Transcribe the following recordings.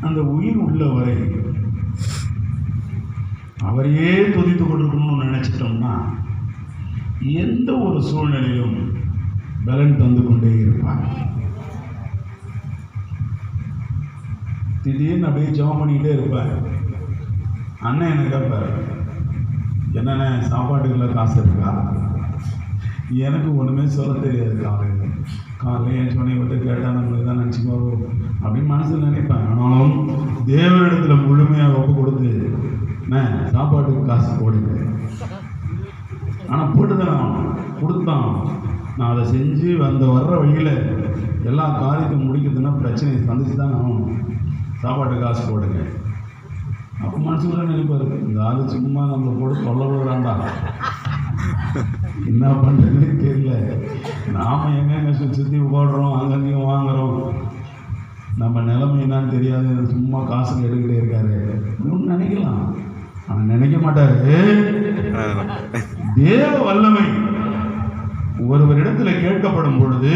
அந்த உயிர் உள்ள வரை அவரையே துதித்து கொண்டிருக்கணும்னு நினைச்சிட்டோம்னா எந்த ஒரு சூழ்நிலையிலும் பலன் தந்து கொண்டே இருப்பார். திடீர்னு அப்படியே ஜெபம் பண்ணிக்கிட்டே இருப்பார். அண்ணன் என்ன கேட்பார், என்னென்ன சாப்பாட்டுக்குள்ள காசு இருக்கா? எனக்கு ஒன்றுமே சொல்ல தெரியாது. காலையில் என் சொன்னை விட்டு கேட்டால் நம்மளுக்கு தான் நினச்சிக்குவாரோ அப்படின்னு மனசில் நினைப்பேன். ஆனாலும் தேவனிடத்தில் முழுமையாக ஒப்பு கொடுத்து சாப்பாட்டுக்கு காசு போடுங்க. ஆனால் போட்டுதான் கொடுத்தான். நான் அதை செஞ்சு வர்ற வழியில் எல்லா காரியத்தையும் முடிக்கிறதுனா பிரச்சனையை சந்திச்சு தான் ஆகணும். சாப்பாட்டுக்கு காசு போடுங்க. அப்போ மனசுக்குள்ள நினைப்பாரு, இந்த ஆள் சும்மா நம்ம போட்டு சொல்ல விடுறாண்டா, என்ன பண்ணுறதுன்னு தெரியல. நாம் எங்கெங்க சுற்றி போடுறோம், அங்கங்கேயும் வாங்குகிறோம், நம்ம நிலைமை என்னான்னு தெரியாது, சும்மா காசு எடுக்கிட்டே இருக்காரு அப்படின்னு நினைக்கலாம். ஆனால் நினைக்க மாட்டாரு. தேவ வல்லமை ஒருவரிடத்துல கேட்கப்படும் பொழுது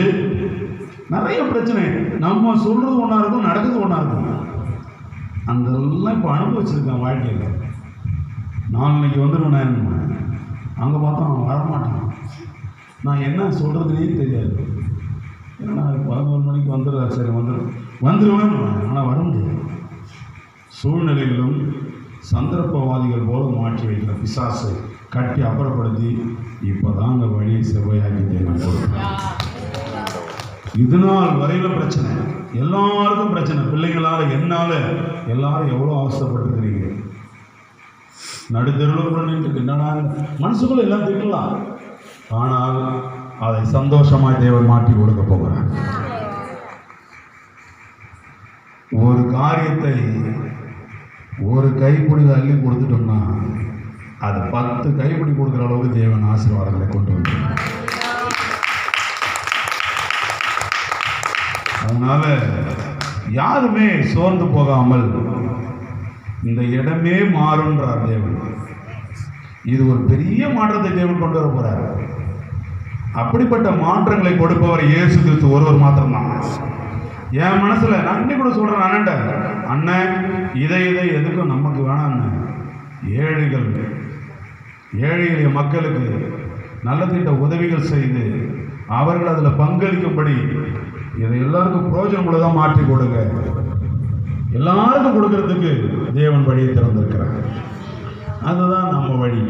நிறைய பிரச்சனை. நம்ம சொல்றது ஒன்றா இருக்கும், நடக்குது ஒன்றா இருக்கும். அந்த எல்லாம் இப்போ அனுபவிச்சிருக்கேன் வாழ்க்கையில். நாளைக்கு வந்துடுவேன், அங்கே பார்த்தா அவன் வரமாட்டான். நான் என்ன சொல்கிறதுனே தெரியாது. ஏன்னா 11 மணிக்கு வந்துடுறா, சரி வந்துடுவேன். ஆனால் வர முடியாது. சூழ்நிலைகளும் சந்தர்ப்பவாதிகள் போல மாற்றி வைக்கிற பிசாசை கட்டி அப்புறப்படுத்தி இப்போ தான் அந்த வழியை செவ்வாயாக்கி தேவை. இதனால் வரையில பிரச்சனை, எல்லாருக்கும் பிரச்சனை. பிள்ளைங்களால் என்னால் எல்லாரும் எவ்வளோ அவசரப்பட்டுருக்கிறீங்க. நடுத்தெருவில் கூட நின்று என்னடா மனசுக்குள்ள எல்லாம் திட்டலாம். ஆனால் அதை சந்தோஷமாய் தேவன் மாற்றி கொடுக்க போகிறார். ஒரு காரியத்தை ஒரு கைப்பிடி அள்ளி கொடுத்துட்டோம்னா அது 10 கைப்பிடி கொடுக்குற அளவுக்கு தேவன் ஆசீர்வாதங்களை கொண்டு வந்துடுவார். அதனால யாருமே சோர்ந்து போகாமல் இந்த இடமே மாறுன்றார் தேவன். இது ஒரு பெரிய மாற்றத்தை தேவன் கொண்டு வர போறார். அப்படிப்பட்ட மாற்றங்களை கொடுப்பவர் இயேசு கிறிஸ்து ஒருவர் மாத்திரம்தான். என் மனசுல நான் இன்னைக்கு கூட சொல்றேன், அண்ணன் இதை எதுக்கும் நமக்கு வேணாம். ஏழைகளிய மக்களுக்கு நல்ல திட்ட உதவிகள் செய்து அவர்கள் அதில் பங்களிக்கும்படி இதை எல்லாருக்கும் பிரயோஜனம் உள்ளதாக மாற்றி கொடுங்க. எல்லாருக்கும் கொடுக்கறதுக்கு தேவன் வழியை திறந்திருக்கிறார். அதுதான் நம்ம வழி.